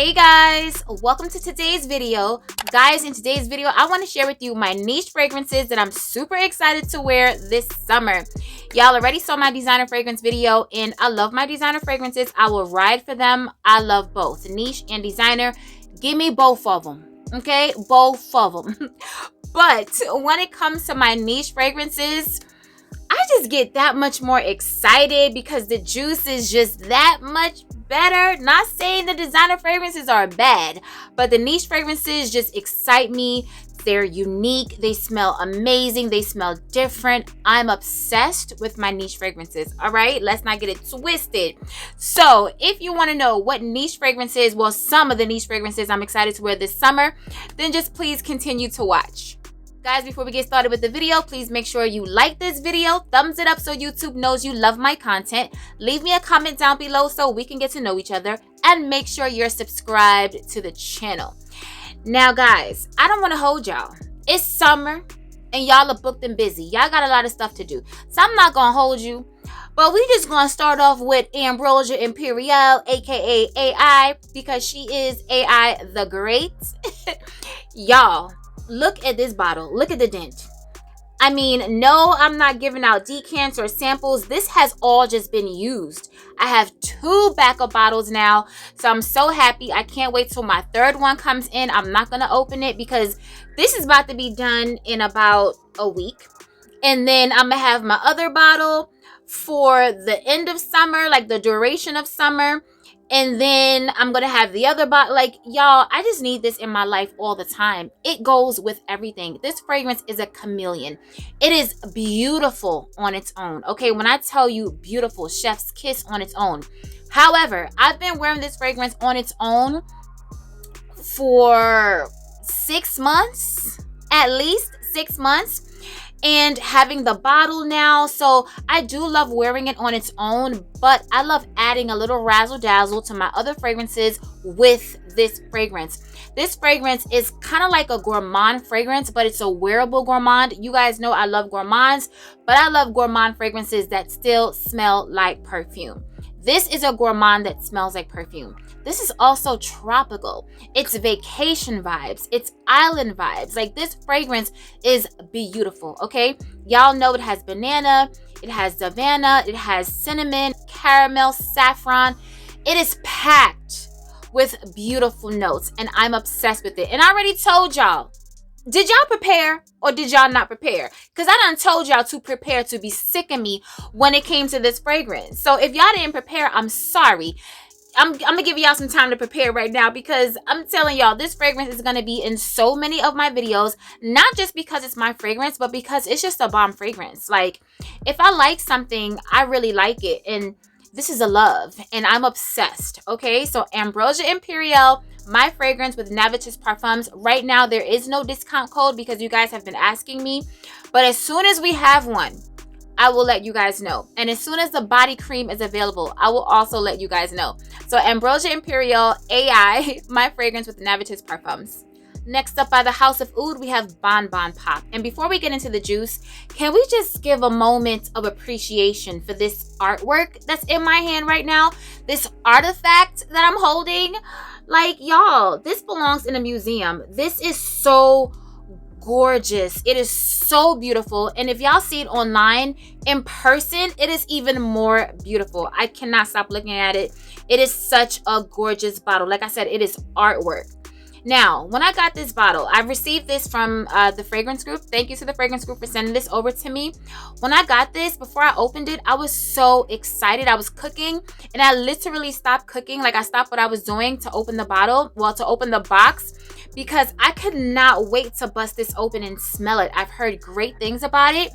Hey guys, welcome to today's video. Guys, in today's video, I want to share with you my niche fragrances that I'm super excited to wear this summer. Y'all already saw my designer fragrance video, and I love my designer fragrances. I will ride for them. I love both niche and designer. Give me both of them, okay? Both of them. But when it comes to my niche fragrances, I just get that much more excited because the juice is just that much better. Not saying the designer fragrances are bad, but the niche fragrances just excite me. They're unique. They smell amazing. They smell different. I'm obsessed with my niche fragrances. All right, let's not get it twisted. So if you want to know what niche fragrances, well, some of the niche fragrances I'm excited to wear this summer, then just please continue to watch. Guys, before we get started with the video, please make sure you like this video, thumbs it up so YouTube knows you love my content, leave me a comment down below so we can get to know each other, and make sure you're subscribed to the channel. Now guys, I don't want to hold y'all. It's summer and y'all are booked and busy. Y'all got a lot of stuff to do. So I'm not going to hold you, but we just going to start off with Ambrosia Imperial, aka AI, because she is AI the Great. Y'all, look at this bottle. Look at the dent. I mean, no, I'm not giving out decants or samples. This has all just been used. I have 2 backup bottles now, so I'm so happy. I can't wait till my 3rd one comes in. I'm not going to open it because this is about to be done in about a week. And then I'm going to have my other bottle for the end of summer, like the duration of summer. And then I'm going to have the other bottle. Like, y'all, I just need this in my life all the time. It goes with everything. This fragrance is a chameleon. It is beautiful on its own. Okay, when I tell you beautiful, chef's kiss on its own. However, I've been wearing this fragrance on its own for 6 months, at least 6 months. And having the bottle now, so I do love wearing it on its own, but I love adding a little razzle dazzle to my other fragrances with this fragrance. This fragrance is kind of like a gourmand fragrance, but it's a wearable gourmand. You guys know I love gourmands, but I love gourmand fragrances that still smell like perfume. This is a gourmand that smells like perfume. This is also tropical. It's vacation vibes. It's island vibes. Like, this fragrance is beautiful, okay? Y'all know it has banana, it has savannah, it has cinnamon, caramel, saffron. It is packed with beautiful notes, and I'm obsessed with it. And I already told y'all, did y'all prepare or did y'all not prepare? Because I done told y'all to prepare to be sick of me when it came to this fragrance. So if y'all didn't prepare, I'm sorry. I'm gonna give y'all some time to prepare right now, because I'm telling y'all, this fragrance is gonna be in so many of my videos, not just because it's my fragrance, but because it's just a bomb fragrance. Like, if I like something, I really like it, and this is a love, and I'm obsessed. Okay, so Ambrosia Imperial, my fragrance with Navitus Parfums. Right now there is no discount code because you guys have been asking me, but as soon as we have one, I will let you guys know. And as soon as the body cream is available, I will also let you guys know. So Ambrosia Imperial AI, my fragrance with Navitus Parfums. Next up, by the House of Oud, we have Bonbon Pop. And before we get into the juice, can we just give a moment of appreciation for this artwork that's in my hand right now? This artifact that I'm holding. Like, y'all, this belongs in a museum. This is so gorgeous. It is so beautiful, and if y'all see it online, in person, it is even more beautiful. I cannot stop looking at it. It is such a gorgeous bottle. Like I said, it is artwork. Now, when I got this bottle, I received this from the fragrance group. Thank you to the fragrance group for sending this over to me. When I got this, before I opened it, I was so excited. I was cooking, and I literally stopped cooking. Like, I stopped what I was doing to open the bottle, well, to open the box, because I could not wait to bust this open and smell it. I've heard great things about it,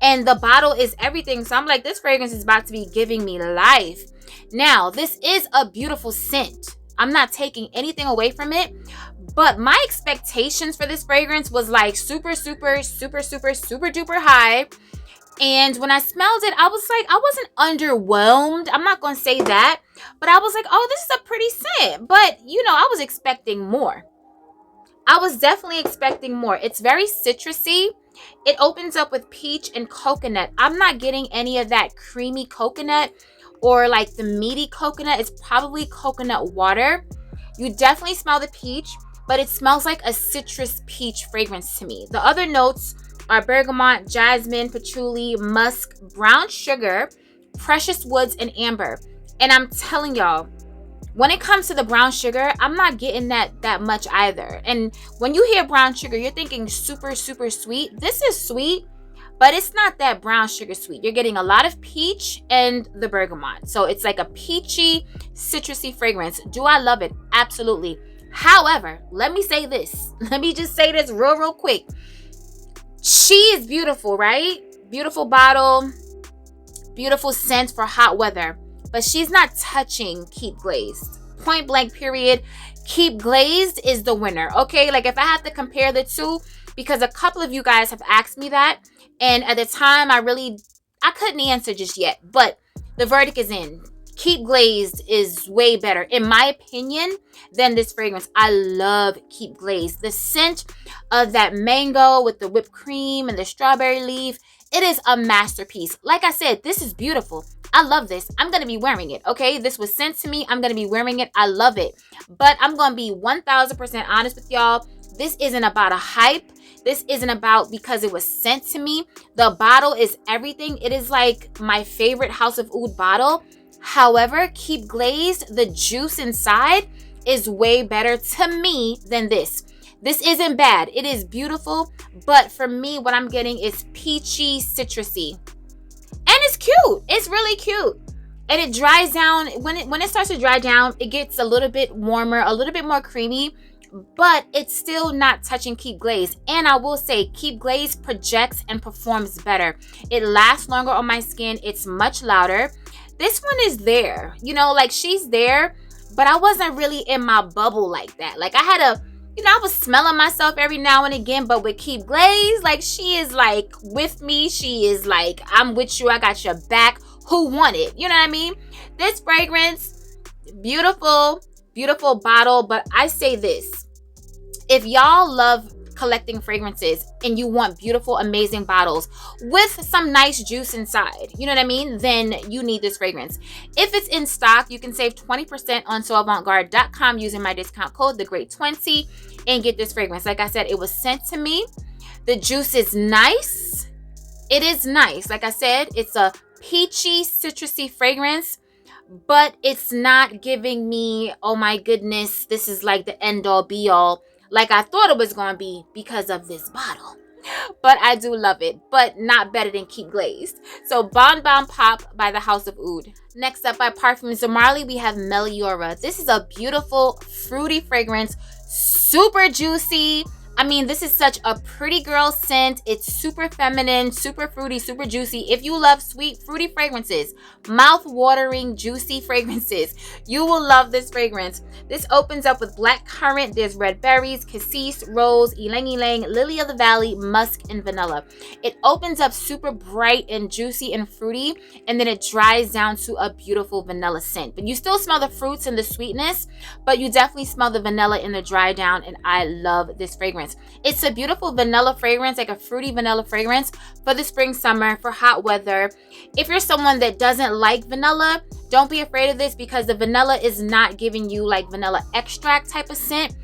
and the bottle is everything. So I'm like, this fragrance is about to be giving me life. Now, this is a beautiful scent. I'm not taking anything away from it, but my expectations for this fragrance was like super duper high. And when I smelled it, I was like, I wasn't underwhelmed. I'm not going to say that, but I was like, oh, this is a pretty scent. But, you know, I was expecting more. I was definitely expecting more. It's very citrusy. It opens up with peach and coconut. I'm not getting any of that creamy coconut or like the meaty coconut. It's probably coconut water. You definitely smell the peach, but it smells like a citrus peach fragrance to me. The other notes are bergamot, jasmine, patchouli, musk, brown sugar, precious woods, and amber. And I'm telling y'all, when it comes to the brown sugar, I'm not getting that much either. And when you hear brown sugar, you're thinking super, super sweet. This is sweet, but it's not that brown sugar sweet. You're getting a lot of peach and the bergamot. So it's like a peachy, citrusy fragrance. Do I love it? Absolutely. However, let me say this. Let me just say this real quick. She is beautiful, right? Beautiful bottle, beautiful scent for hot weather. But she's not touching Keep Glazed. Point blank period. Keep Glazed is the winner, okay? Like if I have to compare the two, because a couple of you guys have asked me that, and at the time I couldn't answer just yet, but the verdict is in. Keep Glazed is way better, in my opinion, than this fragrance. I love Keep Glazed. The scent of that mango with the whipped cream and the strawberry leaf, it is a masterpiece. Like I said, this is beautiful. I love this. I'm going to be wearing it, okay? This was sent to me. I'm going to be wearing it. I love it. But I'm going to be 1000% honest with y'all. This isn't about a hype. This isn't about because it was sent to me. The bottle is everything. It is like my favorite House of Oud bottle. However, Keep Glazed, the juice inside is way better to me than this. This isn't bad. It is beautiful. But for me, what I'm getting is peachy, citrusy. And it's cute. It's really cute. And it dries down. When it starts to dry down, it gets a little bit warmer, a little bit more creamy. But it's still not touching Keep Glazed. And I will say, Keep Glazed projects and performs better. It lasts longer on my skin. It's much louder. This one is there. You know, like she's there. But I wasn't really in my bubble like that. Like I was smelling myself every now and again, but with Keep Glazed, like she is like with me. She is like, I'm with you. I got your back. Who want it? You know what I mean? This fragrance, beautiful, beautiful bottle. But I say this, if y'all love collecting fragrances and you want beautiful, amazing bottles with some nice juice inside, you know what I mean, then you need this fragrance. If it's in stock, you can save 20% on soavantgarde.com using my discount code, TheGreat20, and get this fragrance. Like I said, it was sent to me. The juice is nice. It is nice. Like I said, it's a peachy, citrusy fragrance, but it's not giving me, oh my goodness, this is like the end all be all like I thought it was going to be because of this bottle. But I do love it, but not better than Keep Glazed. So Bonbon Pop by the House of Oud. Next up by Parfums de Marly, we have Meliora. This is a beautiful, fruity fragrance, super juicy. I mean, this is such a pretty girl scent. It's super feminine, super fruity, super juicy. If you love sweet, fruity fragrances, mouth-watering, juicy fragrances, you will love this fragrance. This opens up with black currant. There's red berries, cassis, rose, ylang ylang, lily of the valley, musk, and vanilla. It opens up super bright and juicy and fruity, and then it dries down to a beautiful vanilla scent. But you still smell the fruits and the sweetness, but you definitely smell the vanilla in the dry down, and I love this fragrance. It's a beautiful vanilla fragrance, like a fruity vanilla fragrance for the spring, summer, for hot weather. If you're someone that doesn't like vanilla, don't be afraid of this because the vanilla is not giving you like vanilla extract type of scent.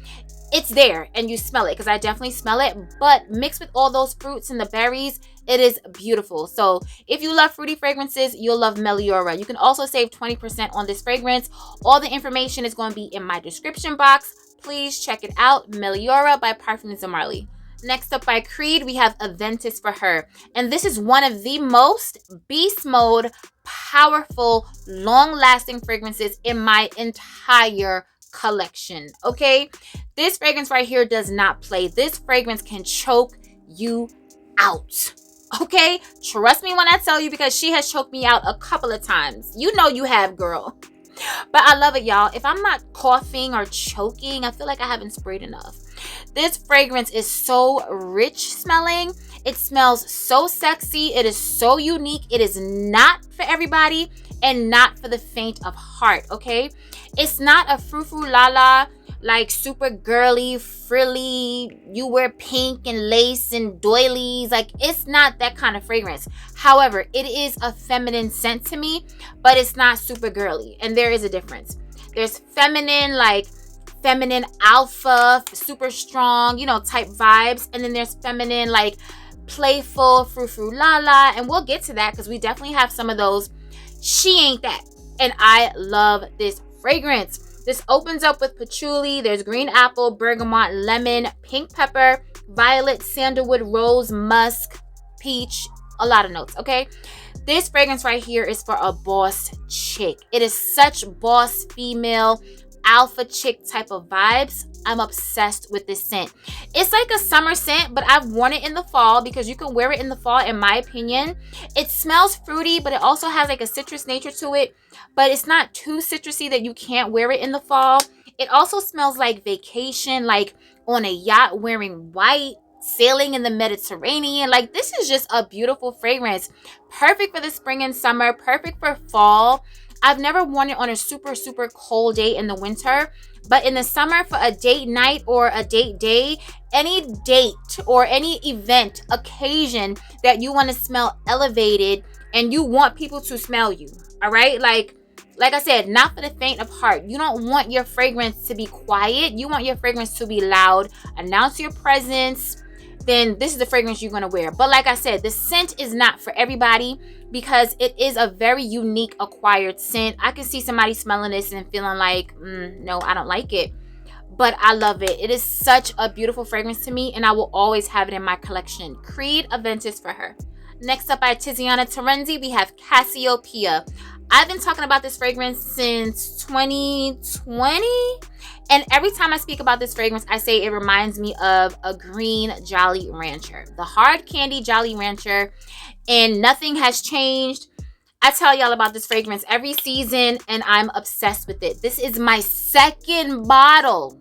It's there and you smell it because I definitely smell it, but mixed with all those fruits and the berries, it is beautiful. So if you love fruity fragrances, you'll love Meliora. You can also save 20% on this fragrance. All the information is going to be in my description box. Please check it out. Meliora by Parfums de Marly. Next up by Creed, we have Aventus for Her. And this is one of the most beast mode, powerful, long-lasting fragrances in my entire collection. Okay? This fragrance right here does not play. This fragrance can choke you out. Okay? Trust me when I tell you because she has choked me out a couple of times. You know you have, girl. But I love it, y'all. If I'm not coughing or choking, I feel like I haven't sprayed enough. This fragrance is so rich smelling. It smells so sexy. It is so unique. It is not for everybody and not for the faint of heart, okay? It's not a frou-frou la-la, like super girly, frilly, you wear pink and lace and doilies. Like, it's not that kind of fragrance. However, it is a feminine scent to me, but it's not super girly. And there is a difference. There's feminine, like feminine alpha, super strong, you know, type vibes. And then there's feminine, like playful, frou-frou la, and we'll get to that because we definitely have some of those. She ain't that. And I love this fragrance. This opens up with patchouli. There's green apple, bergamot, lemon, pink pepper, violet, sandalwood, rose, musk, peach, a lot of notes, okay? This fragrance right here is for a boss chick. It is such boss female, alpha chick type of vibes. I'm obsessed with this scent. It's like a summer scent, but I've worn it in the fall because you can wear it in the fall, in my opinion. It smells fruity, but it also has like a citrus nature to it, but it's not too citrusy that you can't wear it in the fall. It also smells like vacation, like on a yacht wearing white, sailing in the Mediterranean. Like, this is just a beautiful fragrance. Perfect for the spring and summer, perfect for fall. I've never worn it on a super, super cold day in the winter, but in the summer for a date night or a date day, any date or any event, occasion that you want to smell elevated and you want people to smell you, all right? Like I said, not for the faint of heart. You don't want your fragrance to be quiet. You want your fragrance to be loud, announce your presence. Then this is the fragrance you're going to wear. But like I said, the scent is not for everybody because it is a very unique acquired scent. I can see somebody smelling this and feeling like, no, I don't like it. But I love it. It is such a beautiful fragrance to me, and I will always have it in my collection. Creed Aventus for her. Next up by Tiziana Terenzi, we have Cassiopeia. I've been talking about this fragrance since 2020. And every time I speak about this fragrance, I say it reminds me of a green Jolly Rancher. The hard candy Jolly Rancher. And nothing has changed. I tell y'all about this fragrance every season, and I'm obsessed with it. This is my second bottle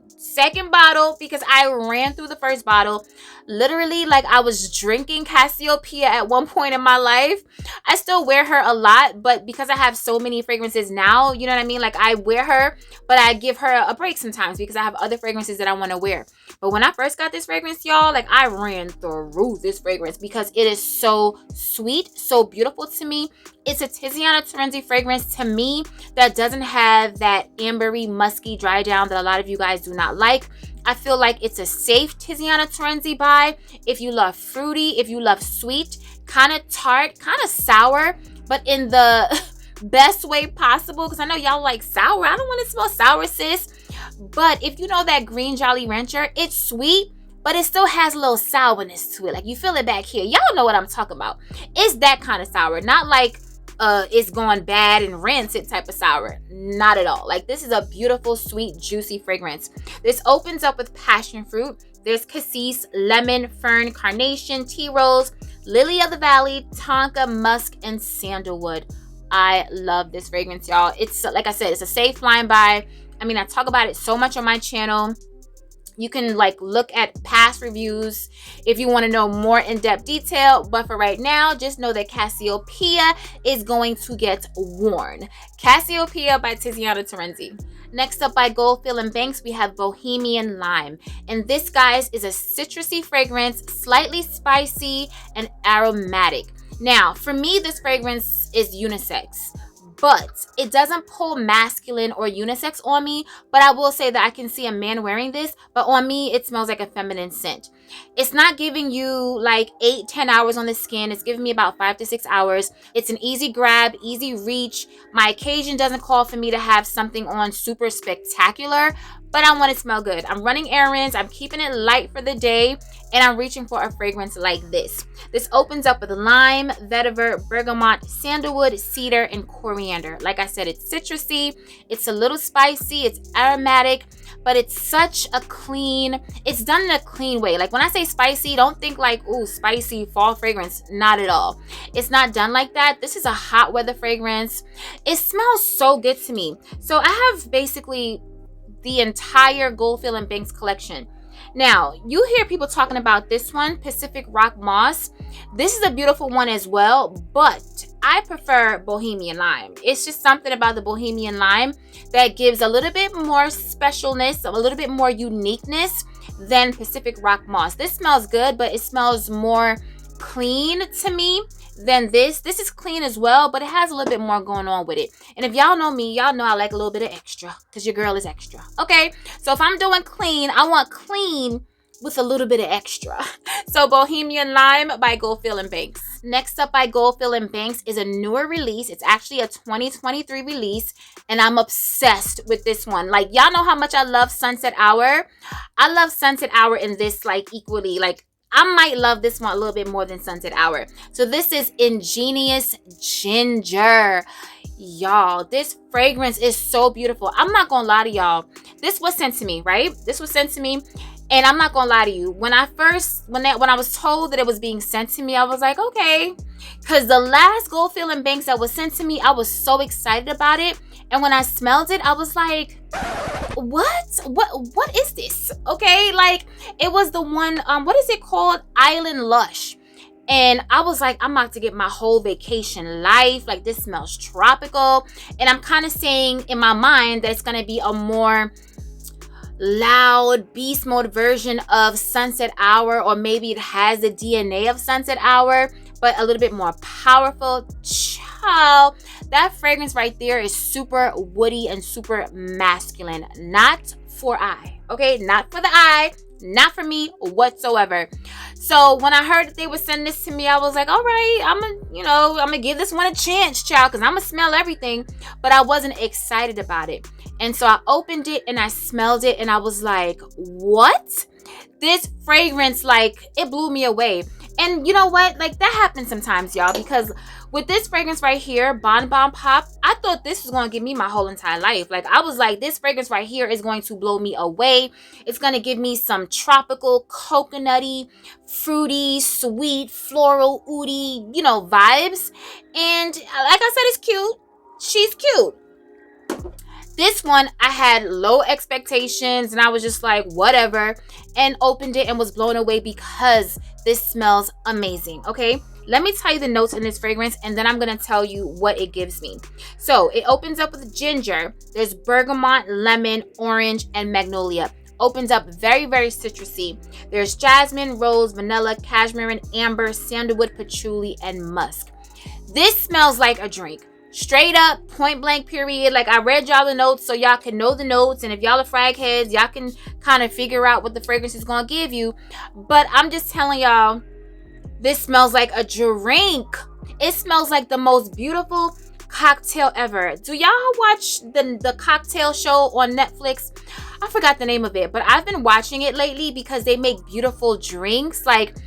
because I ran through the first bottle literally like I was drinking Cassiopeia at one point in my life. I still wear her a lot, but because I have so many fragrances now, you know what I mean? Like, I wear her, but I give her a break sometimes because I have other fragrances that I want to wear. But when I first got this fragrance, y'all, like, I ran through this fragrance because it is so sweet, so beautiful to me. It's a Tiziana Terenzi fragrance to me that doesn't have that ambery, musky dry down that a lot of you guys do not like. I feel like it's a safe Tiziana Terenzi buy if you love fruity, if you love sweet, kind of tart, kind of sour, but in the best way possible, because I know y'all like sour. I don't want to smell sour, sis. But if you know that green Jolly Rancher, it's sweet, but it still has a little sourness to it. Like, you feel it back here. Y'all know what I'm talking about. It's that kind of sour, not like it's gone bad and rancid type of sour. Not at all. Like, this is a beautiful, sweet, juicy fragrance. This opens up with passion fruit. There's cassis, lemon, fern, carnation, tea rose, lily of the valley, tonka, musk, and sandalwood. I love this fragrance, y'all. It's, like I said, it's a safe line buy. I mean, I talk about it so much on my channel. You can like look at past reviews if you want to know more in-depth detail. But for right now, just know that Cassiopeia is going to get worn. Cassiopeia by Tiziana Terenzi. Next up by Goldfield and Banks, we have Bohemian Lime. And this, guys, is a citrusy fragrance, slightly spicy and aromatic. Now, for me, this fragrance is unisex, but it doesn't pull masculine or unisex on me. But I will say that I can see a man wearing this, but on me, it smells like a feminine scent. It's not giving you like 8-10 hours on the skin. It's giving me about 5 to 6 hours. It's an easy grab, easy reach. My occasion doesn't call for me to have something on super spectacular, but I want to smell good. I'm running errands. I'm keeping it light for the day, and I'm reaching for a fragrance like this. This opens up with lime, vetiver, bergamot, sandalwood, cedar, and coriander. Like I said, it's citrusy. It's a little spicy. It's aromatic, but it's such a clean, it's done in a clean way. Like, when I say spicy, don't think like, ooh, spicy fall fragrance. Not at all. It's not done like that. This is a hot weather fragrance. It smells so good to me. So I have basically the entire Goldfield and Banks collection. Now, you hear people talking about this one, Pacific Rock Moss. This is a beautiful one as well, but I prefer Bohemian Lime. It's just something about the Bohemian Lime that gives a little bit more specialness, a little bit more uniqueness than Pacific Rock Moss. This smells good, but it smells more clean to me. than this. This is clean as well, but it has a little bit more going on with it. And if y'all know me, y'all know I like a little bit of extra because your girl is extra. Okay, so if I'm doing clean, I want clean with a little bit of extra. So Bohemian Lime by Goldfield and Banks. Next up by Goldfield and Banks is a newer release. It's actually a 2023 release, and I'm obsessed with this one. Like, y'all know how much I love Sunset Hour. I love Sunset Hour in this like equally. Like, I might love this one a little bit more than Sunset Hour. So this is Ingenious Ginger. Y'all, this fragrance is so beautiful. I'm not gonna lie to y'all. This was sent to me, right? This was sent to me. And I'm not gonna lie to you. When I was told that it was being sent to me, I was like, okay. Because the last Goldfield and Banks that was sent to me, I was so excited about it. And when I smelled it, I was like, what is this? Okay, like, it was the one, what is it called? Island Lush. And I was like, I'm about to get my whole vacation life. Like, this smells tropical. And I'm kind of saying in my mind that it's gonna be a more loud beast mode version of Sunset Hour, or maybe it has the DNA of Sunset Hour, but a little bit more powerful. Child, that fragrance right there is super woody and super masculine. Not for eye, okay? Not for the eye, not for me whatsoever. So when I heard that they would send this to me, I was like, all right, I'm gonna give this one a chance, child, because I'm gonna smell everything. But I wasn't excited about it. And so I opened it and I smelled it and I was like, what? This fragrance, like, it blew me away. And you know what? Like, that happens sometimes, y'all, because with this fragrance right here, Bonbon Pop, I thought this was going to give me my whole entire life. Like, I was like, this fragrance right here is going to blow me away. It's going to give me some tropical, coconutty, fruity, sweet, floral, oody, vibes. And like I said, it's cute. She's cute. This one, I had low expectations and I was just like, whatever, and opened it and was blown away because this smells amazing, okay? Let me tell you the notes in this fragrance and then I'm going to tell you what it gives me. So it opens up with ginger. There's bergamot, lemon, orange, and magnolia. Opens up very, very citrusy. There's jasmine, rose, vanilla, cashmere, and amber, sandalwood, patchouli, and musk. This smells like a drink. Straight up, point blank, period. Like, I read y'all the notes so y'all can know the notes. And if y'all are frag heads, y'all can kind of figure out what the fragrance is going to give you. But I'm just telling y'all, this smells like a drink. It smells like the most beautiful cocktail ever. Do y'all watch the cocktail show on Netflix? I forgot the name of it, but I've been watching it lately because they make beautiful drinks. Like,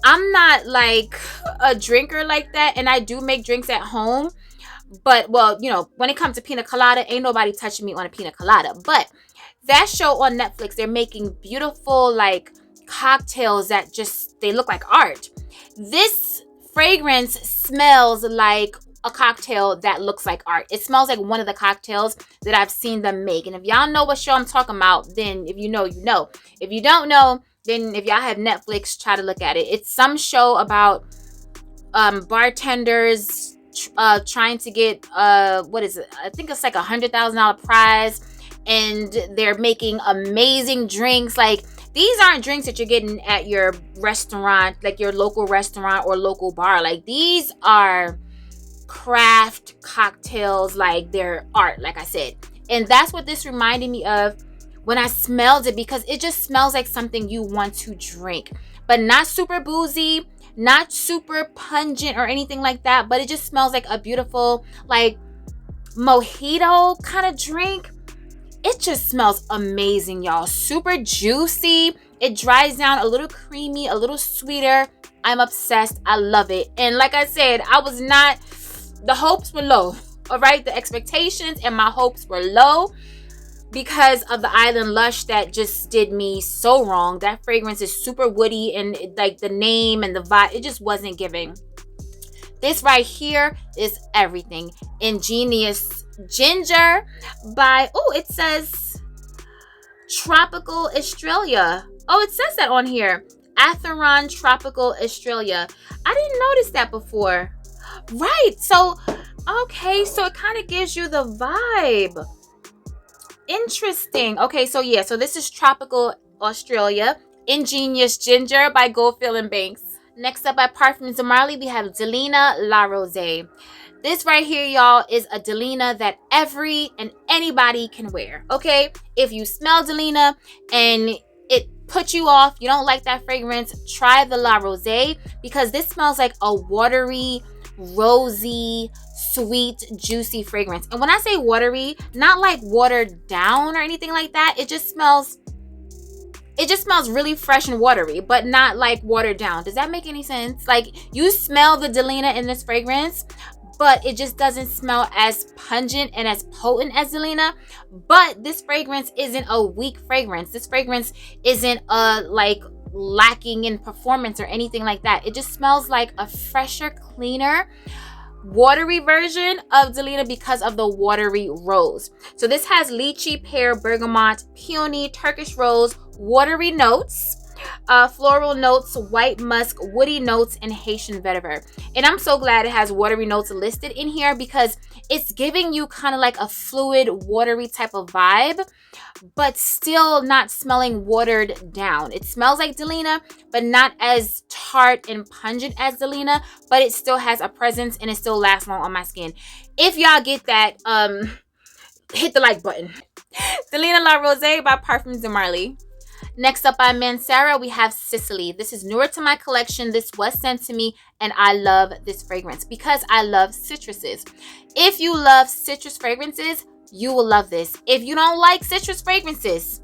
I'm not like a drinker like that, and I do make drinks at home. But, well, when it comes to pina colada, ain't nobody touching me on a pina colada. But that show on Netflix, they're making beautiful, like, cocktails that just, they look like art. This fragrance smells like a cocktail that looks like art. It smells like one of the cocktails that I've seen them make. And if y'all know what show I'm talking about, then if you know, you know. If you don't know, then if y'all have Netflix, try to look at it. It's some show about bartenders trying to get what is it? I think it's like $100,000 prize, and they're making amazing drinks. Like, these aren't drinks that you're getting at your restaurant, like your local restaurant or local bar. Like, these are craft cocktails, like they're art, like I said. And that's what this reminded me of when I smelled it, because it just smells like something you want to drink, but not super boozy, not super pungent or anything like that, but it just smells like a beautiful, like, mojito kind of drink. It just smells amazing, y'all. Super juicy. It dries down, a little creamy, a little sweeter. I'm obsessed. I love it. And like I said, the hopes were low, all right? The expectations and my hopes were low because of the Island Lush that just did me so wrong. That fragrance is super woody, and like the name and the vibe, it just wasn't giving. This right here is everything. Ingenious Ginger by, it says Tropical Australia. Oh, it says that on here. Atheron Tropical Australia. I didn't notice that before. Right. So, okay. So it kind of gives you the vibe. Interesting. Okay. So yeah. So this is Tropical Australia. Ingenious Ginger by Goldfield and Banks. Next up by Parfums de Marly, we have Delena La Rose. This right here, y'all, is a Delena that every and anybody can wear, okay? If you smell Delena and it puts you off, you don't like that fragrance, try the La Rose, because this smells like a watery, rosy, sweet, juicy fragrance. And when I say watery, not like watered down or anything like that. It just smells really fresh and watery, but not like watered down. Does that make any sense? Like, you smell the Delena in this fragrance, but it just doesn't smell as pungent and as potent as Delena. But this fragrance isn't a weak fragrance. This fragrance isn't like lacking in performance or anything like that. It just smells like a fresher, cleaner, watery version of Delena because of the watery rose. So this has lychee, pear, bergamot, peony, Turkish rose, watery notes, floral notes, white musk, woody notes, and Haitian vetiver. And I'm so glad it has watery notes listed in here because it's giving you kind of like a fluid, watery type of vibe, but still not smelling watered down. It smells like Delena, but not as tart and pungent as Delena, but it still has a presence and it still lasts long on my skin. If y'all get that, hit the like button. Delena La Rose by Parfums de Marly. Next up by Mansara, we have Sicily. This is newer to my collection. This was sent to me, and I love this fragrance because I love citruses. If you love citrus fragrances, you will love this. If you don't like citrus fragrances,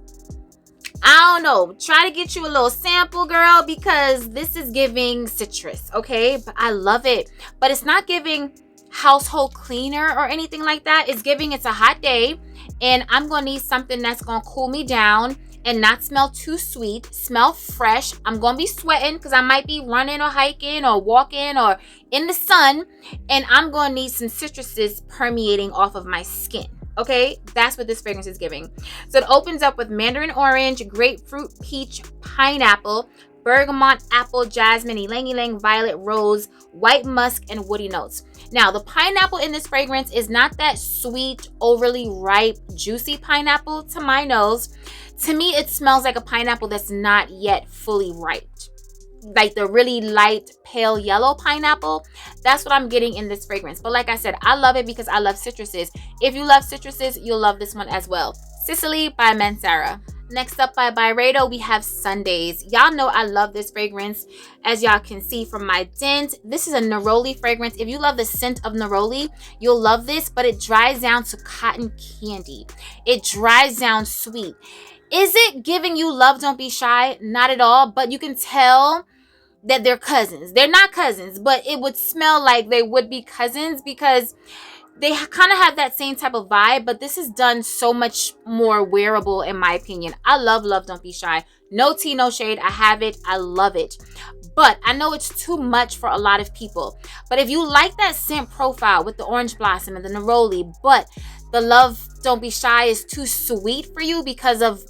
I don't know, try to get you a little sample, girl, because this is giving citrus, okay? But I love it. But it's not giving household cleaner or anything like that. It's giving it's a hot day, and I'm going to need something that's going to cool me down and not smell too sweet, smell fresh. I'm going to be sweating because I might be running or hiking or walking or in the sun, and I'm going to need some citruses permeating off of my skin. Okay, that's what this fragrance is giving. So it opens up with mandarin orange, grapefruit, peach, pineapple, bergamot, apple, jasmine, ylang ylang, violet, rose, white musk, and woody notes. Now, the pineapple in this fragrance is not that sweet, overly ripe, juicy pineapple to my nose. To me, it smells like a pineapple that's not yet fully ripe. Like the really light, pale yellow pineapple. That's what I'm getting in this fragrance. But like I said, I love it because I love citruses. If you love citruses, you'll love this one as well. Sicily by Mansara. Next up by Byredo, we have Sundays. Y'all know I love this fragrance. As y'all can see from my dent, this is a neroli fragrance. If you love the scent of neroli, you'll love this, but it dries down to cotton candy. It dries down sweet. Is it giving you Love Don't Be Shy? Not at all, but you can tell that they're cousins. They're not cousins, but it would smell like they would be cousins because they kind of have that same type of vibe, but this is done so much more wearable in my opinion. I love Love Don't Be Shy. No tea, no shade. I have it. I love it. But I know it's too much for a lot of people. But if you like that scent profile with the orange blossom and the neroli, but the Love Don't Be Shy is too sweet for you because of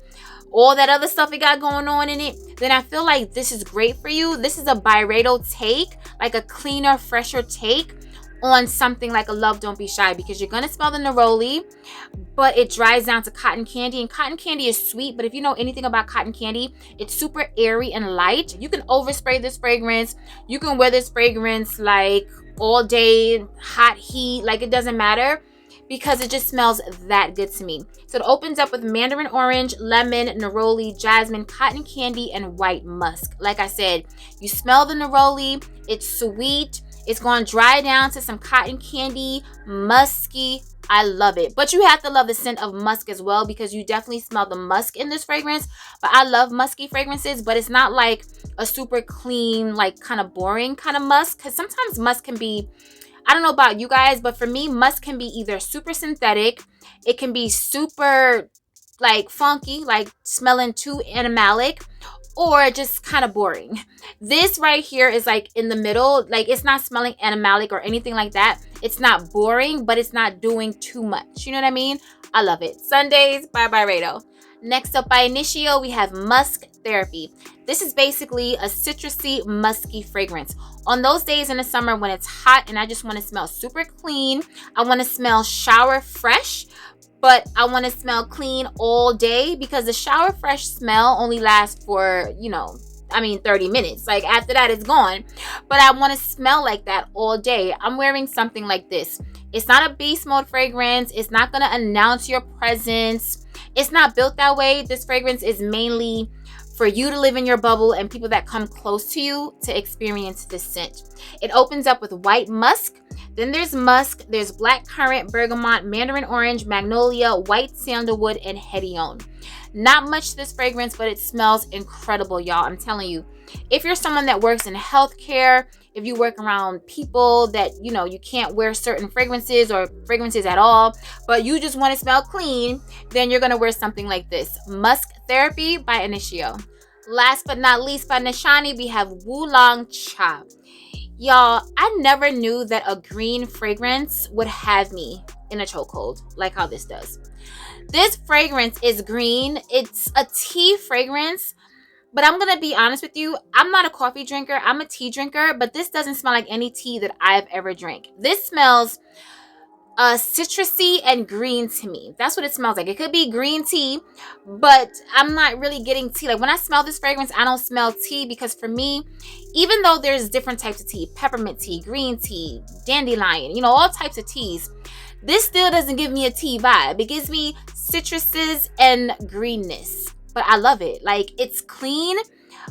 all that other stuff it got going on in it, then I feel like this is great for you. This is a Byredo take, like a cleaner, fresher take on something like a Love Don't Be Shy, because you're going to smell the neroli, but it dries down to cotton candy, and cotton candy is sweet, but if you know anything about cotton candy, it's super airy and light. You can overspray this fragrance. You can wear this fragrance like all day, hot heat, like it doesn't matter, because it just smells that good to me. So it opens up with mandarin orange, lemon, neroli, jasmine, cotton candy, and white musk. Like I said, you smell the neroli, it's sweet, it's going to dry down to some cotton candy, musky. I love it. But you have to love the scent of musk as well, because you definitely smell the musk in this fragrance. But I love musky fragrances, but it's not like a super clean, like kind of boring kind of musk, because sometimes musk can be, I don't know about you guys, but for me, musk can be either super synthetic, it can be super like funky, like smelling too animalic, or just kind of boring. This right here is like in the middle, like it's not smelling animalic or anything like that. It's not boring, but it's not doing too much. You know what I mean? I love it. Sundays by Byredo. Next up by Initio, we have Musk Therapy. This is basically a citrusy, musky fragrance. On those days in the summer when it's hot and I just want to smell super clean, I want to smell shower fresh, but I want to smell clean all day, because the shower fresh smell only lasts for, 30 minutes. Like after that, it's gone. But I want to smell like that all day. I'm wearing something like this. It's not a beast mode fragrance. It's not going to announce your presence. It's not built that way. This fragrance is mainly for you to live in your bubble and people that come close to you to experience this scent. It opens up with white musk. Then there's musk. There's black currant, bergamot, mandarin orange, magnolia, white sandalwood, and hedione. Not much to this fragrance, but it smells incredible, y'all. I'm telling you. If you're someone that works in healthcare, if you work around people that, you can't wear certain fragrances or fragrances at all, but you just want to smell clean, then you're going to wear something like this. Musk Therapy by Initio. Last but not least, by Nishani, we have Oolong Cha. Y'all, I never knew that a green fragrance would have me in a chokehold like how this does. This fragrance is green. It's a tea fragrance, but I'm going to be honest with you. I'm not a coffee drinker. I'm a tea drinker, but this doesn't smell like any tea that I've ever drank. This smells citrusy and green to me. That's what it smells like. It could be green tea, but I'm not really getting tea. Like when I smell this fragrance, I don't smell tea, because for me, even though there's different types of tea, peppermint tea, green tea, dandelion, all types of teas, this still doesn't give me a tea vibe. It gives me citruses and greenness, but I love it. Like it's clean,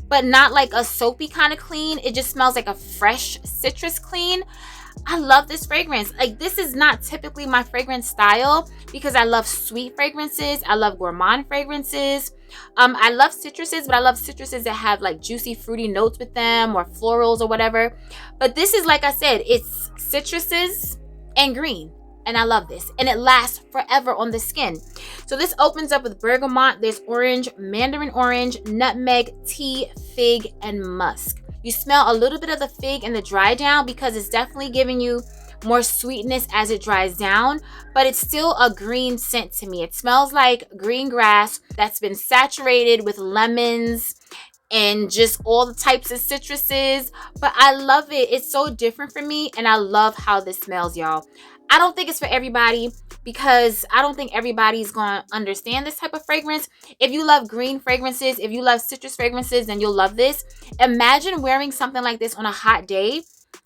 but not like a soapy kind of clean. It just smells like a fresh citrus clean. I love this fragrance. Like this is not typically my fragrance style, because I love sweet fragrances. I love gourmand fragrances. I love citruses, but I love citruses that have like juicy fruity notes with them, or florals or whatever. But this is, like I said, it's citruses and green. And I love this. And it lasts forever on the skin. So this opens up with bergamot. There's orange, mandarin orange, nutmeg, tea, fig, and musk. You smell a little bit of the fig in the dry down, because it's definitely giving you more sweetness as it dries down, but it's still a green scent to me. It smells like green grass that's been saturated with lemons and just all the types of citruses, but I love it. It's so different for me, and I love how this smells, y'all. I don't think it's for everybody, because I don't think everybody's going to understand this type of fragrance. If you love green fragrances, if you love citrus fragrances, then you'll love this. Imagine wearing something like this on a hot day,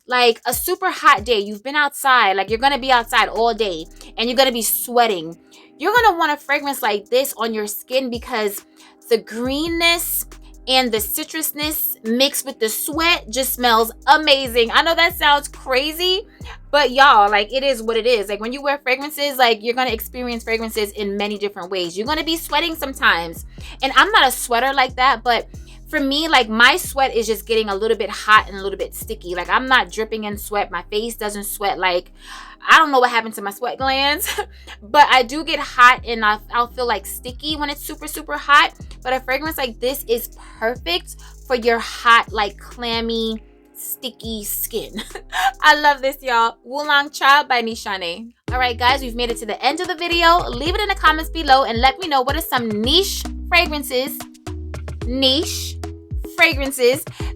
like a super hot day. You've been outside, like you're going to be outside all day and you're going to be sweating. You're going to want a fragrance like this on your skin, because the greenness and the citrusness mixed with the sweat just smells amazing. I know that sounds crazy, but y'all, like it is what it is. Like when you wear fragrances, like you're going to experience fragrances in many different ways. You're going to be sweating sometimes. And I'm not a sweater like that, but for me, like my sweat is just getting a little bit hot and a little bit sticky. Like I'm not dripping in sweat. My face doesn't sweat. Like I don't know what happened to my sweat glands, but I do get hot and I'll feel like sticky when it's super, super hot. But a fragrance like this is perfect for your hot, like clammy, sticky skin. I love this, y'all. Oolong Cha by Nishane. All right, guys, we've made it to the end of the video. Leave it in the comments below and let me know what are some niche fragrances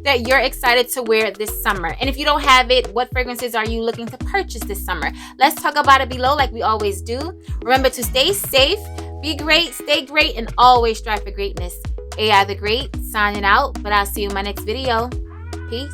that you're excited to wear this summer. And if you don't have it, what fragrances are you looking to purchase this summer? Let's talk about it below like we always do. Remember to stay safe, be great, stay great, and always strive for greatness. AI the Great, signing out, but I'll see you in my next video. Peace.